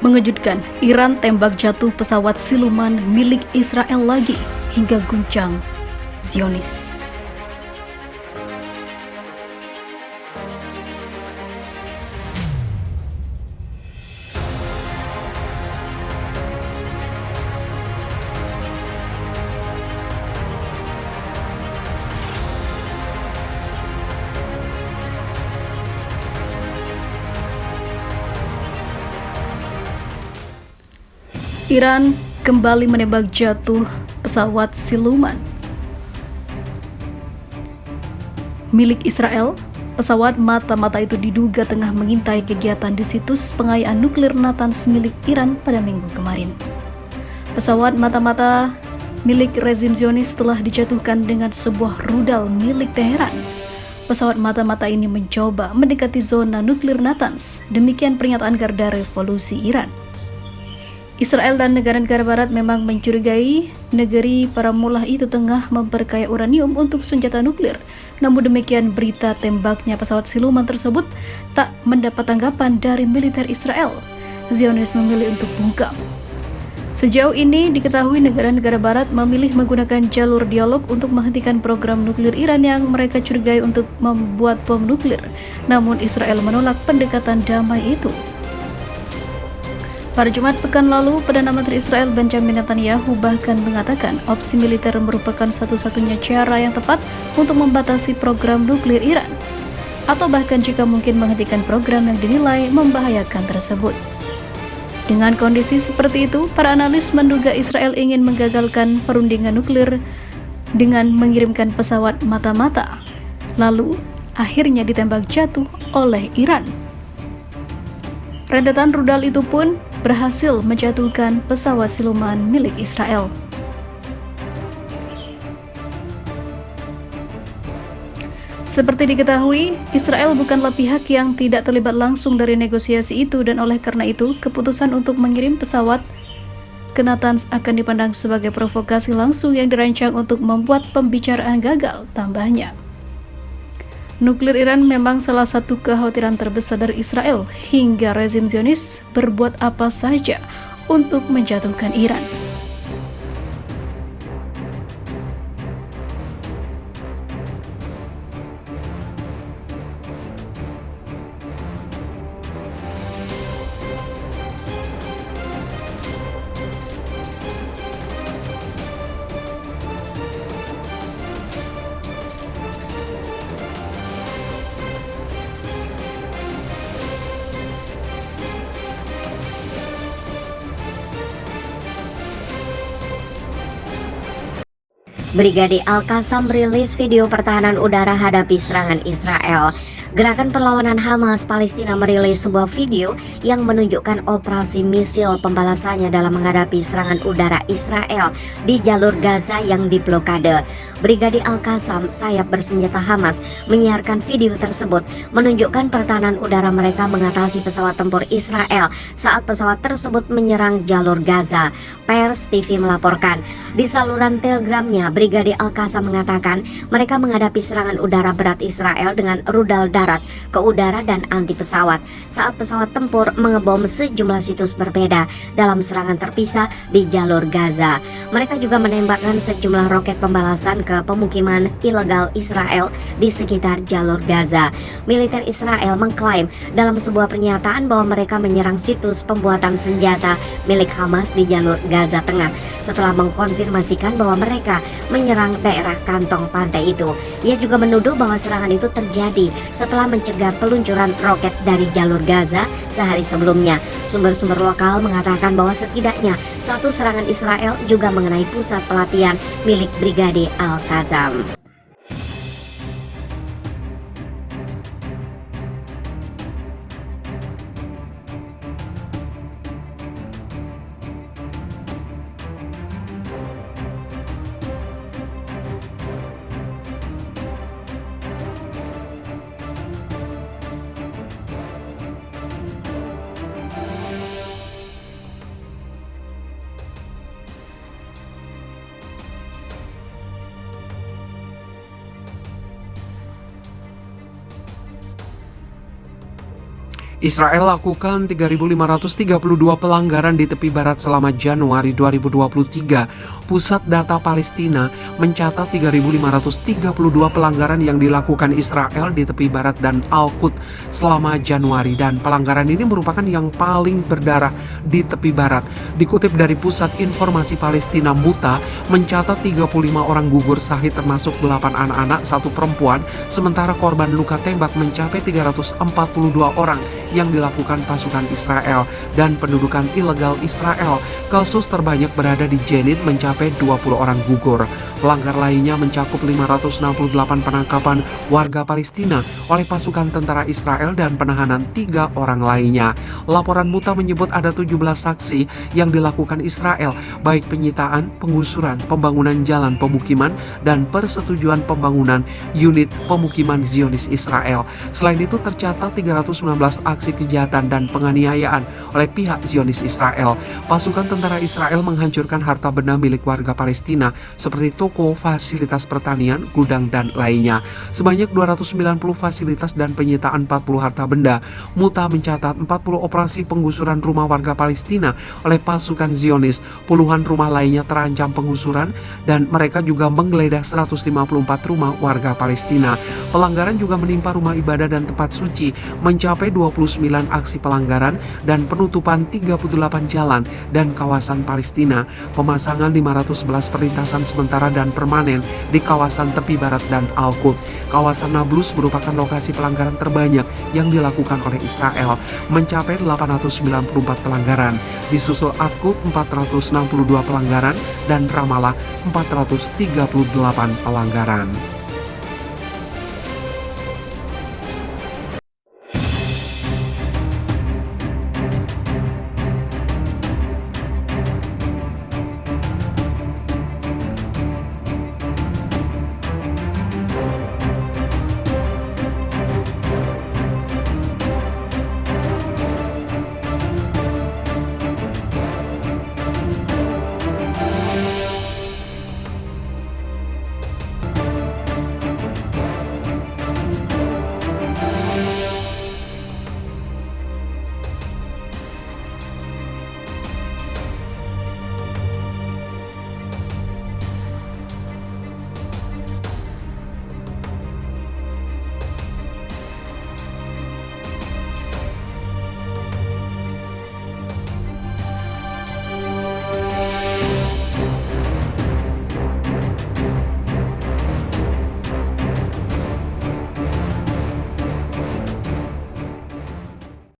Mengejutkan, Iran tembak jatuh pesawat siluman milik Israel lagi hingga guncang Zionis. Iran kembali menembak jatuh pesawat siluman milik Israel. Pesawat mata-mata itu diduga tengah mengintai kegiatan di situs pengayaan nuklir Natanz milik Iran pada minggu kemarin. Pesawat mata-mata milik rezim Zionis telah dijatuhkan dengan sebuah rudal milik Teheran. Pesawat mata-mata ini mencoba mendekati zona nuklir Natanz, demikian pernyataan Garda Revolusi Iran. Israel dan negara-negara barat memang mencurigai negeri para mullah itu tengah memperkaya uranium untuk senjata nuklir. Namun demikian, berita tembaknya pesawat siluman tersebut tak mendapat tanggapan dari militer Israel. Zionis memilih untuk bungkam. Sejauh ini diketahui negara-negara barat memilih menggunakan jalur dialog untuk menghentikan program nuklir Iran yang mereka curigai untuk membuat bom nuklir. Namun Israel menolak pendekatan damai itu. Pada Jumat pekan lalu, Perdana Menteri Israel Benjamin Netanyahu bahkan mengatakan opsi militer merupakan satu-satunya cara yang tepat untuk membatasi program nuklir Iran, atau bahkan jika mungkin menghentikan program yang dinilai membahayakan tersebut. Dengan kondisi seperti itu, para analis menduga Israel ingin menggagalkan perundingan nuklir dengan mengirimkan pesawat mata-mata, lalu akhirnya ditembak jatuh oleh Iran. Rentetan rudal itu pun berhasil menjatuhkan pesawat siluman milik Israel. Seperti diketahui, Israel bukanlah pihak yang tidak terlibat langsung dari negosiasi itu, dan oleh karena itu, keputusan untuk mengirim pesawat ke Natanz akan dipandang sebagai provokasi langsung yang dirancang untuk membuat pembicaraan gagal, tambahnya. Nuklir Iran memang salah satu kekhawatiran terbesar dari Israel, hingga rezim Zionis berbuat apa saja untuk menjatuhkan Iran. Brigade Al-Qassam merilis video pertahanan udara hadapi serangan Israel. Gerakan Perlawanan Hamas Palestina merilis sebuah video yang menunjukkan operasi misil pembalasannya dalam menghadapi serangan udara Israel di jalur Gaza yang diblokade. Brigade Al-Qassam, sayap bersenjata Hamas, menyiarkan video tersebut menunjukkan pertahanan udara mereka mengatasi pesawat tempur Israel saat pesawat tersebut menyerang jalur Gaza. Pers TV melaporkan. Di saluran telegramnya, Brigade Al-Qassam mengatakan mereka menghadapi serangan udara berat Israel dengan rudal darat, ke udara, dan anti pesawat saat pesawat tempur mengebom sejumlah situs berbeda dalam serangan terpisah di jalur Gaza. Mereka juga menembakkan sejumlah roket pembalasan ke pemukiman ilegal Israel di sekitar jalur Gaza. Militer Israel mengklaim dalam sebuah pernyataan bahwa mereka menyerang situs pembuatan senjata milik Hamas di jalur Gaza Tengah setelah mengkonfirmasikan bahwa mereka menyerang daerah kantong pantai itu. Ia juga menuduh bahwa serangan itu terjadi setelah mencegah peluncuran roket dari jalur Gaza sehari sebelumnya. Sumber-sumber lokal mengatakan bahwa setidaknya satu serangan Israel juga mengenai pusat pelatihan milik Brigade Al-Qassam. Israel lakukan 3.532 pelanggaran di tepi barat selama Januari 2023. Pusat Data Palestina mencatat 3.532 pelanggaran yang dilakukan Israel di tepi barat dan Al-Quds selama Januari, dan pelanggaran ini merupakan yang paling berdarah di tepi barat. Dikutip dari Pusat Informasi Palestina Muta, mencatat 35 orang gugur sahih termasuk 8 anak-anak, 1 perempuan, sementara korban luka tembak mencapai 342 orang yang dilakukan pasukan Israel dan pendudukan ilegal Israel. Kasus terbanyak berada di Jenin mencapai 20 orang gugur. Pelanggar lainnya mencakup 568 penangkapan warga Palestina oleh pasukan tentara Israel dan penahanan 3 orang lainnya. Laporan Muta menyebut ada 17 saksi yang dilakukan Israel, baik penyitaan, penggusuran, pembangunan jalan pemukiman, dan persetujuan pembangunan unit pemukiman Zionis Israel. Selain itu tercatat 319 aksi kejahatan dan penganiayaan oleh pihak Zionis Israel. Pasukan tentara Israel menghancurkan harta benda milik warga Palestina seperti toko, fasilitas pertanian, gudang, dan lainnya. Sebanyak 290 fasilitas dan penyitaan 40 harta benda. Muta mencatat 40 operasi penggusuran rumah warga Palestina oleh pasukan Zionis. Puluhan rumah lainnya terancam penggusuran dan mereka juga menggeledah 154 rumah warga Palestina. Pelanggaran juga menimpa rumah ibadah dan tempat suci, mencapai 29 aksi pelanggaran dan penutupan 38 jalan dan kawasan Palestina, pemasangan 511 perlintasan sementara dan permanen di kawasan tepi barat dan Al-Quds. Kawasan Nablus merupakan lokasi pelanggaran terbanyak yang dilakukan oleh Israel, mencapai 894 pelanggaran, disusul Al-Quds 462 pelanggaran dan Ramallah 438 pelanggaran.